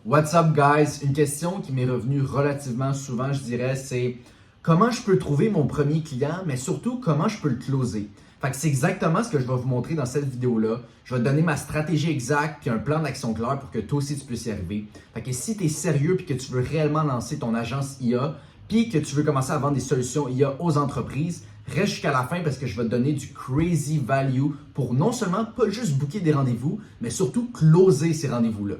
What's up, guys? Une question qui m'est revenue relativement souvent, je dirais, c'est comment je peux trouver mon premier client, mais surtout comment je peux le closer. Fait que c'est exactement ce que je vais vous montrer dans cette vidéo-là. Je vais te donner ma stratégie exacte puis un plan d'action clair pour que toi aussi tu puisses y arriver. Fait que si tu es sérieux puis que tu veux réellement lancer ton agence IA puis que tu veux commencer à vendre des solutions IA aux entreprises, reste jusqu'à la fin parce que je vais te donner du crazy value pour non seulement pas juste booker des rendez-vous, mais surtout closer ces rendez-vous-là.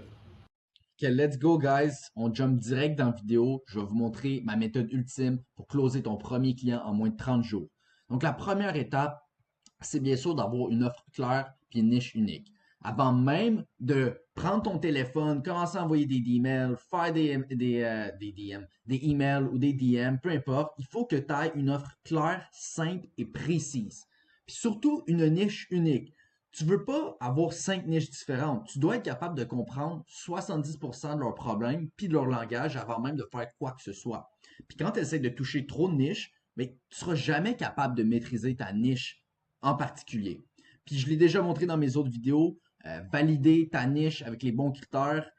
Ok, let's go, guys. On jump direct dans la vidéo. Je vais vous montrer ma méthode ultime pour closer ton premier client en moins de 30 jours. Donc, la première étape, c'est bien sûr d'avoir une offre claire puis une niche unique. Avant même de prendre ton téléphone, commencer à envoyer des emails, faire des DM, des emails ou des DM, peu importe, il faut que tu aies une offre claire, simple et précise. Puis surtout, une niche unique. Tu veux pas avoir 5 niches différentes. Tu dois être capable de comprendre 70% de leurs problèmes puis de leur langage avant même de faire quoi que ce soit. Puis quand tu essaies de toucher trop de niches, mais tu seras jamais capable de maîtriser ta niche en particulier. Puis je l'ai déjà montré dans mes autres vidéos, valider ta niche avec les bons critères,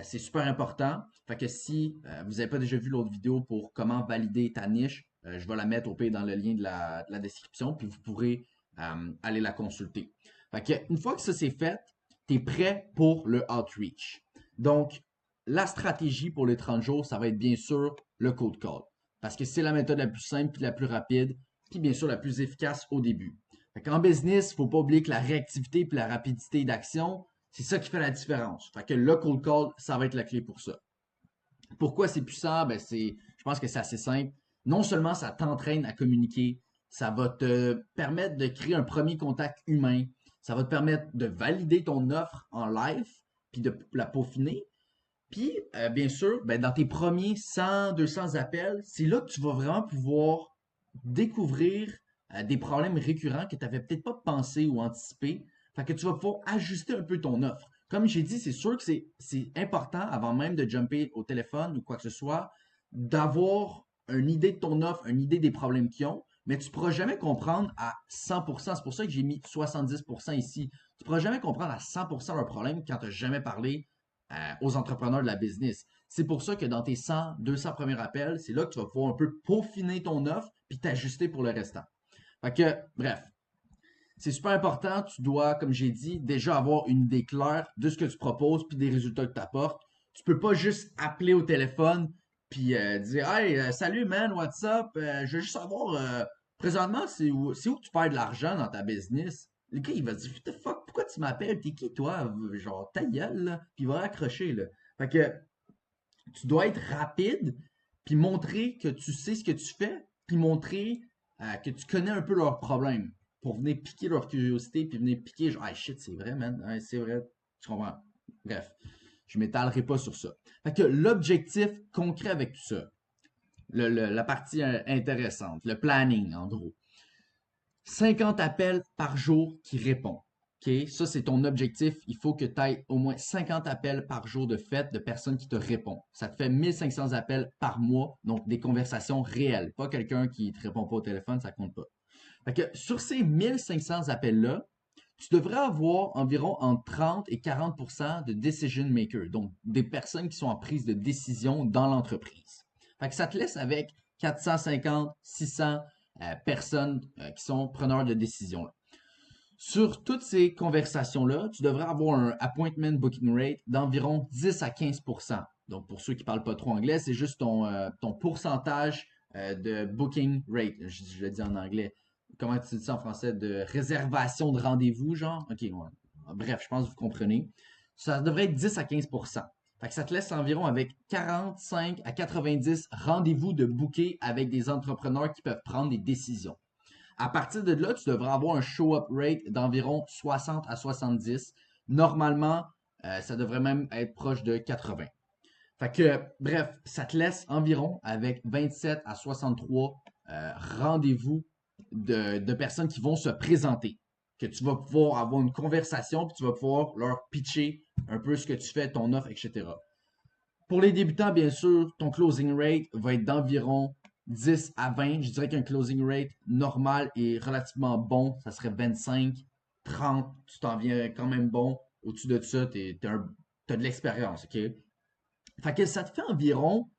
c'est super important. Fait que si vous n'avez pas déjà vu l'autre vidéo pour comment valider ta niche, je vais la mettre au pire dans le lien de la description, puis vous pourrez aller la consulter. Fait que une fois que ça c'est fait, tu es prêt pour le outreach. Donc, la stratégie pour les 30 jours, ça va être bien sûr le cold call. Parce que c'est la méthode la plus simple et la plus rapide, puis bien sûr la plus efficace au début. En business, il ne faut pas oublier que la réactivité et la rapidité d'action, c'est ça qui fait la différence. Fait que le cold call, ça va être la clé pour ça. Pourquoi c'est puissant? Je pense que c'est assez simple. Non seulement ça t'entraîne à communiquer, ça va te permettre de créer un premier contact humain, ça va te permettre de valider ton offre en live, puis de la peaufiner. Puis, bien sûr, ben, dans tes premiers 100, 200 appels, c'est là que tu vas vraiment pouvoir découvrir des problèmes récurrents que tu n'avais peut-être pas pensé ou anticipé. Fait que tu vas pouvoir ajuster un peu ton offre. Comme j'ai dit, c'est sûr que c'est important, avant même de jumper au téléphone ou quoi que ce soit, d'avoir une idée de ton offre, une idée des problèmes qu'ils ont, mais tu ne pourras jamais comprendre à 100%. C'est pour ça que j'ai mis 70% ici. Tu ne pourras jamais comprendre à 100% leurs problèmes quand tu n'as jamais parlé aux entrepreneurs de la business. C'est pour ça que dans tes 100, 200 premiers appels, c'est là que tu vas pouvoir un peu peaufiner ton offre puis t'ajuster pour le restant. Fait que, bref, c'est super important. Tu dois, comme j'ai dit, déjà avoir une idée claire de ce que tu proposes puis des résultats que tu apportes. Tu peux pas juste appeler au téléphone puis dire Hey, salut man, what's up? Je veux juste savoir, présentement, c'est où que tu perds de l'argent dans ta business? Le gars, il va dire, What the fuck, pourquoi tu m'appelles? T'es qui, toi? Genre, ta gueule, là. Puis il va accrocher, là. Fait que tu dois être rapide, puis montrer que tu sais ce que tu fais, puis montrer que tu connais un peu leurs problèmes pour venir piquer leur curiosité, puis venir piquer, genre, ah shit, c'est vrai, man. Ouais, c'est vrai. Tu comprends? Bref, je m'étalerai pas sur ça. Fait que l'objectif concret avec tout ça, la partie intéressante, le planning, en gros. 50 appels par jour qui répondent. OK? Ça, c'est ton objectif. Il faut que tu aies au moins 50 appels par jour de fait de personnes qui te répondent. Ça te fait 1500 appels par mois, donc des conversations réelles. Pas quelqu'un qui te répond pas au téléphone, ça compte pas. Fait que sur ces 1500 appels-là, tu devrais avoir environ entre 30 et 40% de decision makers, donc des personnes qui sont en prise de décision dans l'entreprise. Fait que ça te laisse avec 450, 600 personnes qui sont preneurs de décision. Sur toutes ces conversations-là, tu devrais avoir un appointment booking rate d'environ 10 à 15%. Donc, pour ceux qui ne parlent pas trop anglais, c'est juste ton pourcentage de booking rate. Je le dis en anglais. Comment tu dis ça en français? De réservation de rendez-vous, genre? OK, ouais. Bref, je pense que vous comprenez. Ça devrait être 10 à 15%. Fait que ça te laisse environ avec 45 à 90 rendez-vous de booker avec des entrepreneurs qui peuvent prendre des décisions. À partir de là, tu devrais avoir un show-up rate d'environ 60 à 70. Normalement, ça devrait même être proche de 80. Fait que, bref, ça te laisse environ avec 27 à 63 rendez-vous de personnes qui vont se présenter. Que tu vas pouvoir avoir une conversation, puis tu vas pouvoir leur pitcher un peu ce que tu fais, ton offre, etc. Pour les débutants, bien sûr, ton closing rate va être d'environ 10 à 20. Je dirais qu'un closing rate normal et relativement bon, ça serait 25, 30. Tu t'en viens quand même bon. Au-dessus de ça, t'as de l'expérience, OK? Fait que ça te fait environ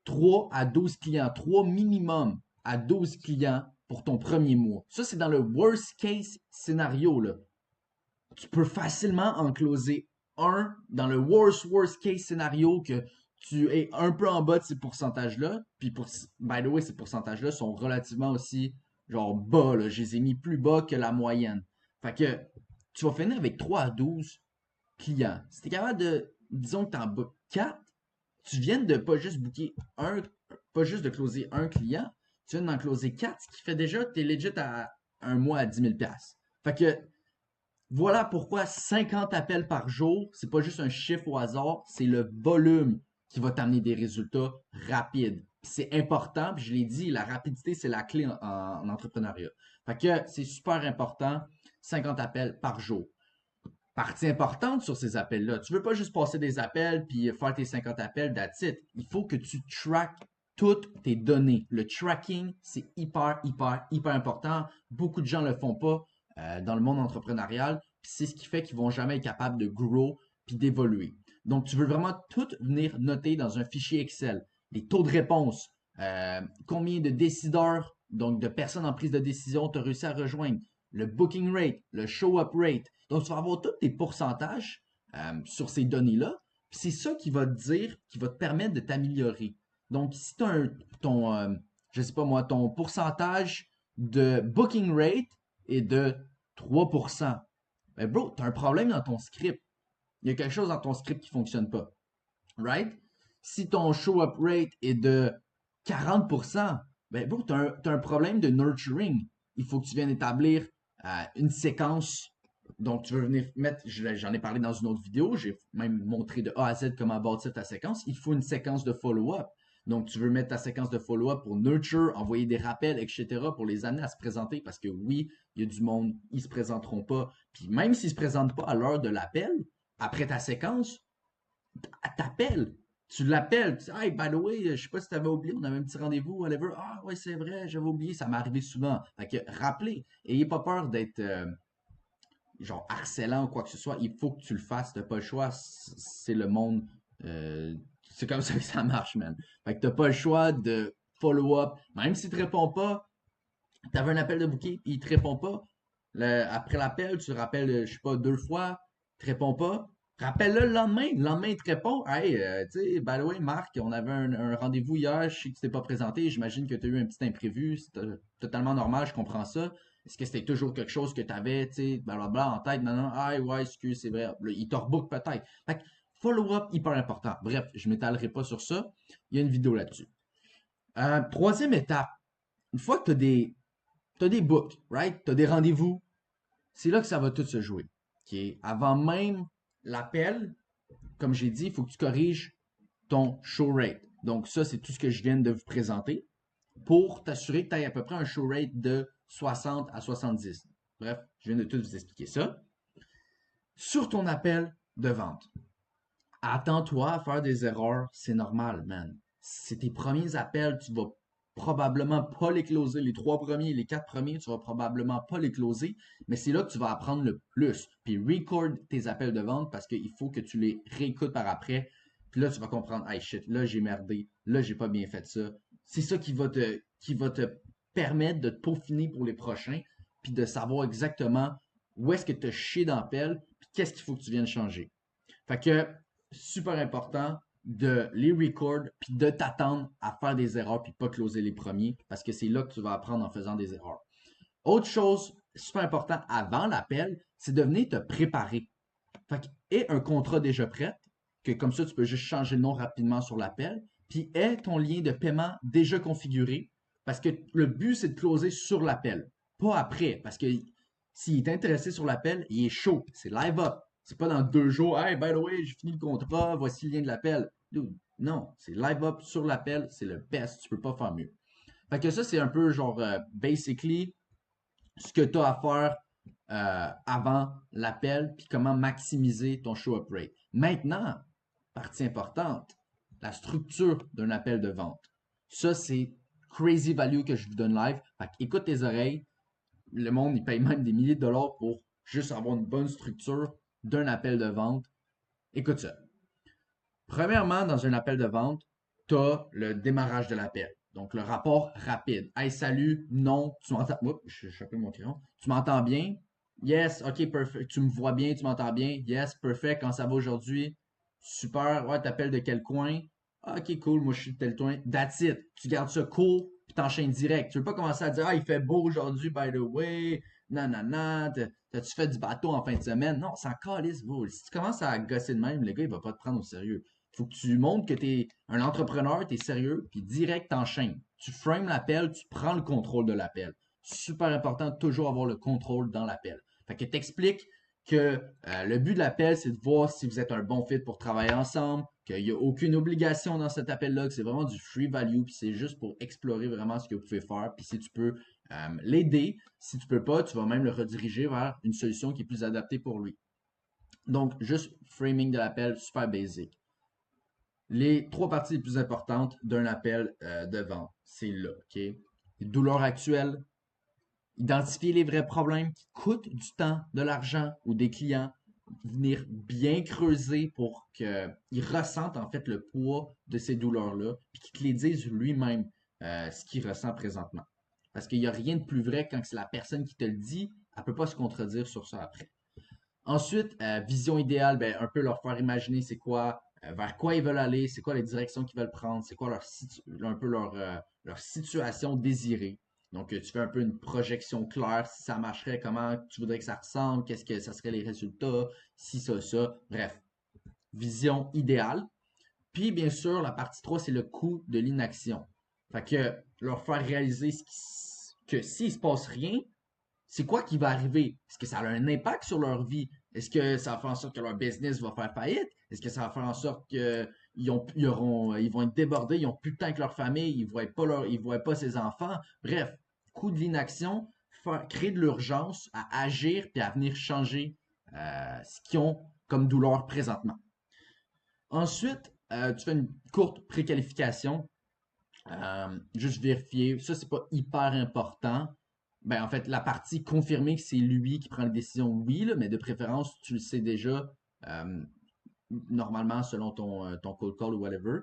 3 à 12 clients, 3 minimum à 12 clients pour ton premier mois. Ça, c'est dans le worst case scénario, là. Tu peux facilement en closer un dans le worst case scénario que tu es un peu en bas de ces pourcentages-là. Puis by the way, ces pourcentages-là sont relativement aussi genre bas, là. Je les ai mis plus bas que la moyenne. Fait que tu vas finir avec 3 à 12 clients. Si tu es capable de, disons que tu en bookes 4, tu viens de pas juste booker pas juste de closer un client, tu viens d'en closer 4, ce qui fait déjà que tu es legit à un mois à 10 000 $. Fait que voilà pourquoi 50 appels par jour, c'est pas juste un chiffre au hasard, c'est le volume qui va t'amener des résultats rapides. C'est important, puis je l'ai dit, la rapidité, c'est la clé en entrepreneuriat. Fait que c'est super important, 50 appels par jour. Partie importante sur ces appels-là, tu veux pas juste passer des appels puis faire tes 50 appels, that's it. Il faut que tu traques toutes tes données. Le tracking, c'est hyper important. Beaucoup de gens le font pas dans le monde entrepreneurial. Puis c'est ce qui fait qu'ils vont jamais être capables de grow puis d'évoluer. Donc, tu veux vraiment tout venir noter dans un fichier Excel. Les taux de réponse, combien de décideurs, donc de personnes en prise de décision, tu as réussi à rejoindre, le booking rate, le show-up rate. Donc, tu vas avoir tous tes pourcentages sur ces données-là. Puis c'est ça qui va te dire, qui va te permettre de t'améliorer. Donc, si tu as je sais pas moi, ton pourcentage de booking rate est de 3%, ben bro, tu as un problème dans ton script. Il y a quelque chose dans ton script qui fonctionne pas. Right? Si ton show-up rate est de 40%, ben bro, tu as un problème de nurturing. Il faut que tu viennes établir une séquence. Donc, tu veux venir mettre, j'en ai parlé dans une autre vidéo, j'ai même montré de A à Z comment bâtir ta séquence. Il faut une séquence de follow-up. Donc, tu veux mettre ta séquence de follow-up pour nurture, envoyer des rappels, etc., pour les amener à se présenter, parce que oui, il y a du monde, ils se présenteront pas. Puis même s'ils se présentent pas à l'heure de l'appel, après ta séquence, t'appelles. Tu l'appelles, tu dis, hey, by the way, je sais pas si t'avais oublié, on avait un petit rendez-vous, whatever. Ah, ouais, c'est vrai, j'avais oublié, ça m'est arrivé souvent. Fait que, rappelez, ayez pas peur d'être, genre, harcelant ou quoi que ce soit. Il faut que tu le fasses, t'as pas le choix. C'est le monde, c'est comme ça que ça marche, man. Fait que t'as pas le choix de follow-up. Même s'il te répond pas, t'avais un appel de booking, il te répond pas. Après l'appel, tu le rappelles, je sais pas, 2 fois, il te répond pas. Rappelle-le le lendemain. Le lendemain, il te répond. Hey, tu sais, by the way, Marc, on avait un rendez-vous hier, je sais que tu t'es pas présenté, j'imagine que tu as eu un petit imprévu, c'est totalement normal, je comprends ça. Est-ce que c'était toujours quelque chose que tu avais, tu sais, blablabla, en tête? Non, non, ah ouais, excuse, c'est vrai. Là, il te rebook peut-être. Fait que follow-up, hyper important. Bref, je m'étalerai pas sur ça. Il y a une vidéo là-dessus. Troisième étape, une fois que t'as des books, right? T'as des rendez-vous. C'est là que ça va tout se jouer. OK? Avant même l'appel, comme j'ai dit, il faut que tu corriges ton show rate. Donc, ça, c'est tout ce que je viens de vous présenter pour t'assurer que tu aies à peu près un show rate de 60 à 70. Bref, je viens de tout vous expliquer ça. Sur ton appel de vente, attends-toi à faire des erreurs, c'est normal, man. C'est tes premiers appels, tu vas probablement pas les closer. Les 3 premiers, les 4 premiers, tu vas probablement pas les closer, mais c'est là que tu vas apprendre le plus. Puis record tes appels de vente parce qu'il faut que tu les réécoutes par après. Puis là, tu vas comprendre, hey shit, là j'ai merdé, là j'ai pas bien fait ça. C'est ça qui va te permettre de te peaufiner pour les prochains, puis de savoir exactement où est-ce que tu as chié dans l'appel, puis qu'est-ce qu'il faut que tu viennes changer. Fait que super important de les record puis de t'attendre à faire des erreurs puis pas closer les premiers parce que c'est là que tu vas apprendre en faisant des erreurs. Autre chose super important avant l'appel, c'est de venir te préparer. Fait que aie un contrat déjà prêt, que comme ça tu peux juste changer le nom rapidement sur l'appel, puis aie ton lien de paiement déjà configuré parce que le but c'est de closer sur l'appel, pas après parce que s'il est intéressé sur l'appel, il est chaud, c'est live up. C'est pas dans 2 jours, hey, by the way, j'ai fini le contrat, voici le lien de l'appel. Non, c'est live up sur l'appel, c'est le best, tu peux pas faire mieux. Fait que ça, c'est un peu genre, basically, ce que tu as à faire avant l'appel, puis comment maximiser ton show-up rate. Maintenant, partie importante, la structure d'un appel de vente. Ça, c'est crazy value que je vous donne live. Fait que écoute tes oreilles. Le monde, il paye même des milliers de dollars pour juste avoir une bonne structure d'un appel de vente. Écoute ça. Premièrement, dans un appel de vente, tu as le démarrage de l'appel. Donc, le rapport rapide. Hey, salut, non, tu m'entends. Oups, je suis un peu mon crayon. Tu m'entends bien? Yes, ok, perfect. Tu me vois bien, tu m'entends bien? Yes, perfect. Quand ça va aujourd'hui? Super. Ouais, t'appelles de quel coin? Ah, ok, cool. Moi, je suis de tel coin. That's it. Tu gardes ça cool, puis t'enchaînes direct. Tu veux pas commencer à dire, ah, il fait beau aujourd'hui, by the way. Non, non, non. T'as-tu fait du bateau en fin de semaine? Non, c'est encore calisse, bro. Si tu commences à gosser de même, le gars, il va pas te prendre au sérieux. Faut que tu montres que t'es un entrepreneur, t'es sérieux, puis direct t'enchaînes. Tu frames l'appel, tu prends le contrôle de l'appel. Super important de toujours avoir le contrôle dans l'appel. Fait que t'expliques que le but de l'appel, c'est de voir si vous êtes un bon fit pour travailler ensemble, qu'il n'y a aucune obligation dans cet appel-là, que c'est vraiment du free value, puis c'est juste pour explorer vraiment ce que vous pouvez faire, puis si tu peux l'aider, si tu peux pas, tu vas même le rediriger vers une solution qui est plus adaptée pour lui. Donc, juste framing de l'appel, super basic. Les trois parties les plus importantes d'un appel de vente, c'est là, OK? Les douleurs actuelles, identifier les vrais problèmes qui coûtent du temps, de l'argent ou des clients, venir bien creuser pour qu'ils ressentent en fait le poids de ces douleurs-là, puis qu'ils te les disent lui-même ce qu'il ressent présentement. Parce qu'il n'y a rien de plus vrai quand c'est la personne qui te le dit, elle ne peut pas se contredire sur ça après. Ensuite, vision idéale, ben, un peu leur faire imaginer c'est quoi, vers quoi ils veulent aller, c'est quoi les directions qu'ils veulent prendre, c'est quoi un peu leur situation désirée. Donc, tu fais un peu une projection claire, si ça marcherait, comment tu voudrais que ça ressemble, qu'est-ce que ça serait les résultats, si ça. Bref, vision idéale. Puis, bien sûr, la partie 3 c'est le coût de l'inaction. Fait que leur faire réaliser que s'il se passe rien, c'est quoi qui va arriver? Est-ce que ça a un impact sur leur vie? Est-ce que ça va faire en sorte que leur business va faire faillite? Est-ce que ça va faire en sorte ils vont être débordés, ils ont plus de temps avec leur famille, ils voient pas ses enfants? Bref, coup de l'inaction, créer de l'urgence à agir puis à venir changer ce qu'ils ont comme douleur présentement. Ensuite, tu fais une courte préqualification. Juste vérifier. Ça, c'est pas hyper important. Ben, en fait, la partie confirmer que c'est lui qui prend la décision, oui, là, mais de préférence, tu le sais déjà, euh, normalement, selon ton cold call ou whatever.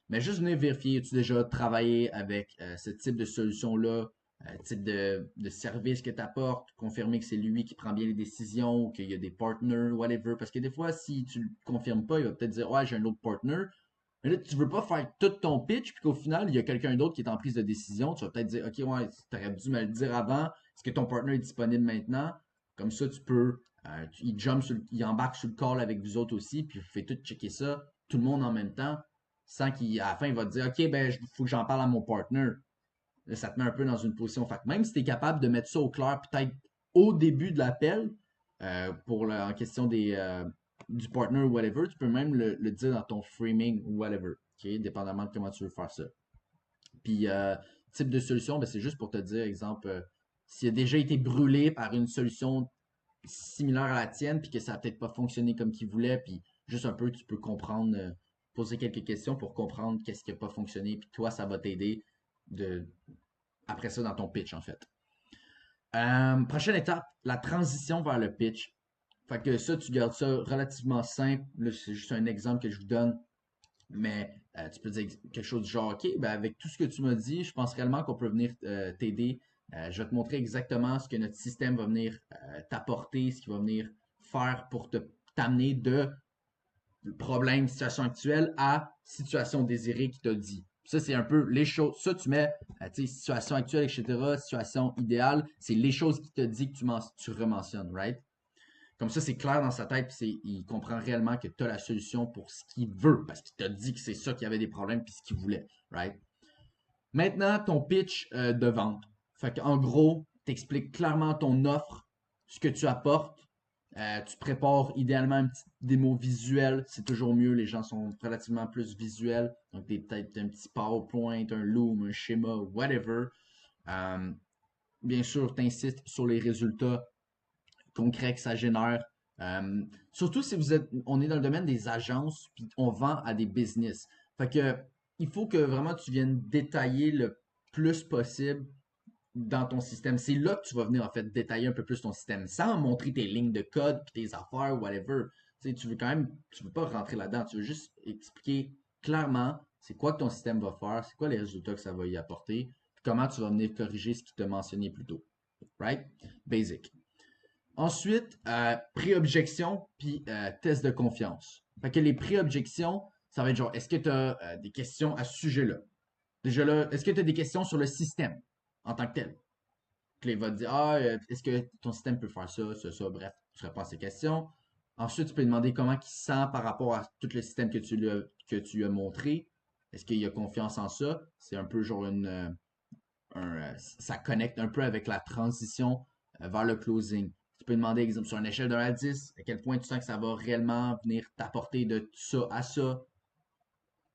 Mais juste venir vérifier, as-tu déjà travaillé avec ce type de solution-là, type de service que tu apportes, confirmer que c'est lui qui prend bien les décisions, qu'il y a des partners, whatever. Parce que des fois, si tu le confirmes pas, il va peut-être dire, ouais, j'ai un autre partner. Mais là, tu veux pas faire tout ton pitch, puis qu'au final, il y a quelqu'un d'autre qui est en prise de décision. Tu vas peut-être dire, OK, ouais, tu aurais dû me le dire avant. Est-ce que ton partner est disponible maintenant? Comme ça, tu peux, il embarque sur le call avec vous autres aussi, puis vous faites tout checker ça, tout le monde en même temps, sans qu'à la fin, il va te dire, OK, ben, il faut que j'en parle à mon partner. Là, ça te met un peu dans une position. Fait que même si tu es capable de mettre ça au clair, peut-être au début de l'appel, en question du partner ou whatever, tu peux même le dire dans ton framing ou whatever, ok, dépendamment de comment tu veux faire ça. Puis, type de solution, ben, c'est juste pour te dire, exemple, s'il a déjà été brûlé par une solution similaire à la tienne, puis que ça n'a peut-être pas fonctionné comme qu'il voulait, puis juste un peu, tu peux comprendre, poser quelques questions pour comprendre qu'est-ce qui n'a pas fonctionné, puis toi, ça va t'aider de après ça dans ton pitch, en fait. Prochaine étape, la transition vers le pitch. Fait que ça, tu gardes ça relativement simple. Là, c'est juste un exemple que je vous donne. Mais tu peux dire quelque chose du genre, OK, ben avec tout ce que tu m'as dit, je pense réellement qu'on peut venir t'aider. Je vais te montrer exactement ce que notre système va venir t'apporter, ce qu'il va venir faire pour t'amener de problème, situation actuelle à situation désirée qui t'a dit. Ça, c'est un peu les choses. Ça, tu mets, tu sais, situation actuelle, etc., situation idéale, c'est les choses qui te dit que tu rementionnes, right? Comme ça, c'est clair dans sa tête, puis il comprend réellement que tu as la solution pour ce qu'il veut, parce qu'il t'a dit que c'est ça qu'il y avait des problèmes, puis ce qu'il voulait, right? Maintenant, ton pitch de vente. Fait qu'en gros, tu expliques clairement ton offre, ce que tu apportes. Tu prépares idéalement une petite démo visuelle, c'est toujours mieux, les gens sont relativement plus visuels. Donc, peut-être un petit PowerPoint, un Loom, un schéma, whatever. Euh, Bien sûr, tu insistes sur les résultats concrets que ça génère. Surtout si on est dans le domaine des agences, puis on vend à des business. Fait que, il faut que vraiment tu viennes détailler le plus possible dans ton système. C'est là que tu vas venir en fait détailler un peu plus ton système sans montrer tes lignes de code puis tes affaires, whatever. Tu veux quand même, tu veux pas rentrer là-dedans, tu veux juste expliquer clairement c'est quoi que ton système va faire, c'est quoi les résultats que ça va y apporter, puis comment tu vas venir corriger ce qu'il t'a mentionné plus tôt. Right? Basic. Ensuite, pré-objection puis test de confiance. Fait que les pré-objections, ça va être genre, est-ce que tu as des questions à ce sujet-là? Déjà là, est-ce que tu as des questions sur le système en tant que tel? Puis il va te dire, est-ce que ton système peut faire ça, ça, bref, tu réponds à ces questions. Ensuite, tu peux demander comment il se sent par rapport à tout le système que tu lui as montré. Est-ce qu'il a confiance en ça? C'est un peu genre ça connecte un peu avec la transition vers le closing. Tu peux demander, exemple, sur une échelle de 1 à 10, à quel point tu sens que ça va réellement venir t'apporter de ça à ça.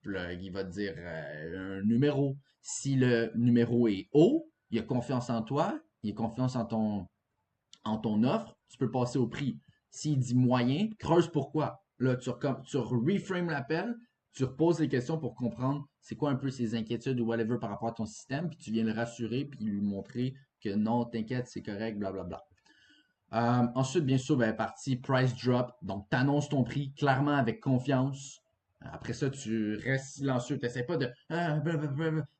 Puis là, il va te dire un numéro. Si le numéro est haut, il a confiance en toi, il a confiance en ton offre, tu peux passer au prix. S'il dit moyen, creuse pourquoi. Là, tu reframes l'appel, tu reposes les questions pour comprendre c'est quoi un peu ses inquiétudes ou whatever par rapport à ton système, puis tu viens le rassurer, puis lui montrer que non, t'inquiète, c'est correct, blablabla. Ensuite, bien sûr, partie price drop. Donc, tu annonces ton prix clairement avec confiance. Après ça, tu restes silencieux. Tu n'essaies pas de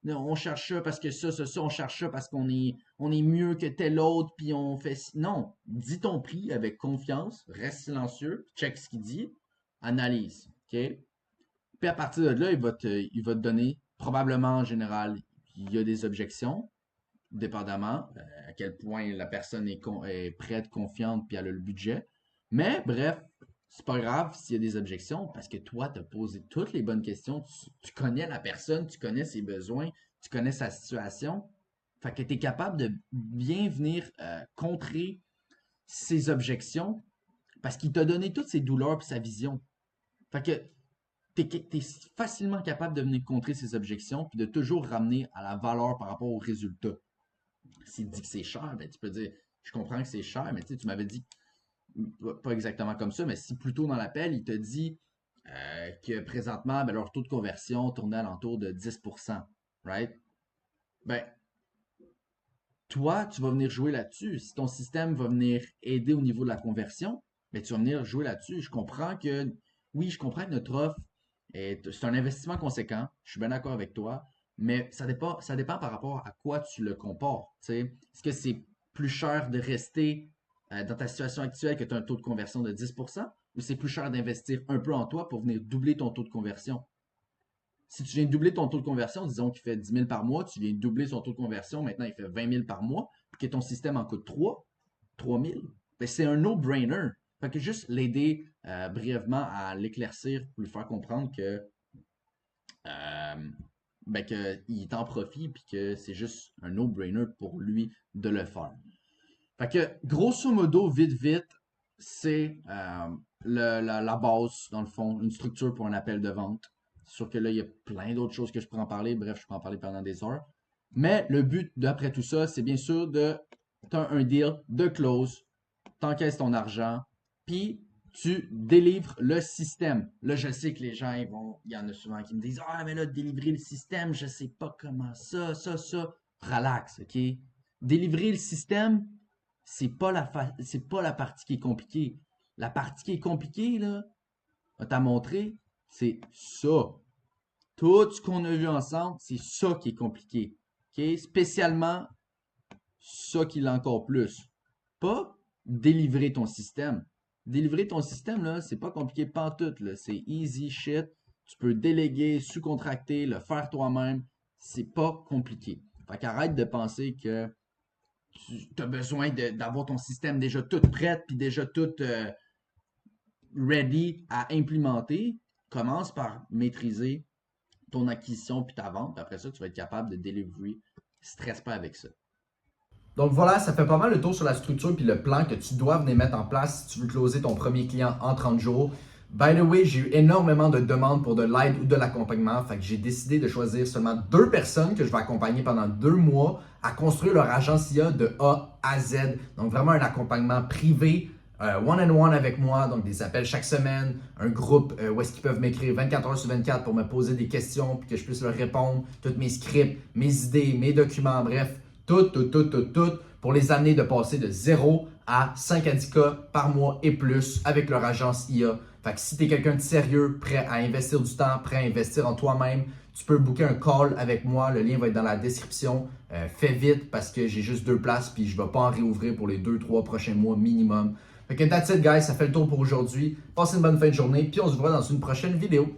on cherche ça parce que ça, on cherche ça parce on est mieux que tel autre, puis on fait. Non, dis ton prix avec confiance, reste silencieux, check ce qu'il dit, analyse. OK? Puis à partir de là, il va te donner, probablement en général, il y a des objections, dépendamment à quel point la personne est prête, confiante, puis elle a le budget. Mais bref, c'est pas grave s'il y a des objections parce que toi, tu as posé toutes les bonnes questions. Tu connais la personne, tu connais ses besoins, tu connais sa situation. Fait que tu es capable de bien venir contrer ses objections parce qu'il t'a donné toutes ses douleurs et sa vision. Fait que tu es facilement capable de venir contrer ses objections puis de toujours ramener à la valeur par rapport au résultat. S'il dit que c'est cher, ben, tu peux dire, je comprends que c'est cher, mais tu m'avais dit, pas exactement comme ça, mais si plus tôt dans l'appel, il te dit que présentement, ben, leur taux de conversion tournait à l'entour de 10%, right? Ben, toi, tu vas venir jouer là-dessus. Si ton système va venir aider au niveau de la conversion, ben, tu vas venir jouer là-dessus. Oui, je comprends que notre offre, c'est un investissement conséquent. Je suis bien d'accord avec toi. Mais ça dépend par rapport à quoi tu le compares. Est-ce que c'est plus cher de rester dans ta situation actuelle que tu as un taux de conversion de 10% ou c'est plus cher d'investir un peu en toi pour venir doubler ton taux de conversion? Si tu viens de doubler ton taux de conversion, disons qu'il fait 10 000 par mois, tu viens de doubler son taux de conversion, maintenant il fait 20 000 par mois, puis que ton système en coûte 3 000, ben c'est un no-brainer. Fait que juste l'aider brièvement à l'éclaircir pour lui faire comprendre que qu'il t'en profite puis que c'est juste un no-brainer pour lui de le faire. Fait que, grosso modo, vite, c'est la base, dans le fond, une structure pour un appel de vente. C'est sûr que là, il y a plein d'autres choses que je pourrais en parler. Bref, je pourrais en parler pendant des heures. Mais le but d'après tout ça, c'est bien sûr de t'as un deal de close, t'encaisses ton argent, puis tu délivres le système. Là, je sais que les gens, il y en a souvent qui me disent « Ah, mais là, délivrer le système, je sais pas comment ça. » Relax, OK? Délivrer le système, c'est pas la partie qui est compliquée. La partie qui est compliquée, là, on t'a montré, c'est ça. Tout ce qu'on a vu ensemble, c'est ça qui est compliqué. OK? Spécialement, ça qui l'est encore plus. Pas délivrer ton système. Délivrer ton système, là, c'est pas compliqué pantoute, là. C'est easy shit. Tu peux déléguer, sous-contracter, le faire toi-même. C'est pas compliqué. Fait qu'arrête de penser que tu as besoin d'avoir ton système déjà tout prêt puis déjà tout ready à implémenter. Commence par maîtriser ton acquisition puis ta vente. Puis après ça, tu vas être capable de délivrer. Stresse pas avec ça. Donc voilà, ça fait pas mal le tour sur la structure puis le plan que tu dois venir mettre en place si tu veux closer ton premier client en 30 jours. By the way, j'ai eu énormément de demandes pour de l'aide ou de l'accompagnement. Fait que j'ai décidé de choisir seulement 2 personnes que je vais accompagner pendant 2 mois à construire leur agence IA de A à Z. Donc vraiment un accompagnement privé, one-on-one avec moi, donc des appels chaque semaine, un groupe où est-ce qu'ils peuvent m'écrire 24 heures sur 24 pour me poser des questions puis que je puisse leur répondre, tous mes scripts, mes idées, mes documents, bref, tout pour les amener de passer de 0 à 5 à 10 cas par mois et plus avec leur agence IA. Fait que si tu es quelqu'un de sérieux, prêt à investir du temps, prêt à investir en toi-même, tu peux booker un call avec moi. Le lien va être dans la description. Fais vite parce que j'ai juste 2 places puis je ne vais pas en réouvrir pour les 2-3 prochains mois minimum. Fait que that's it, guys. Ça fait le tour pour aujourd'hui. Passez une bonne fin de journée puis on se voit dans une prochaine vidéo.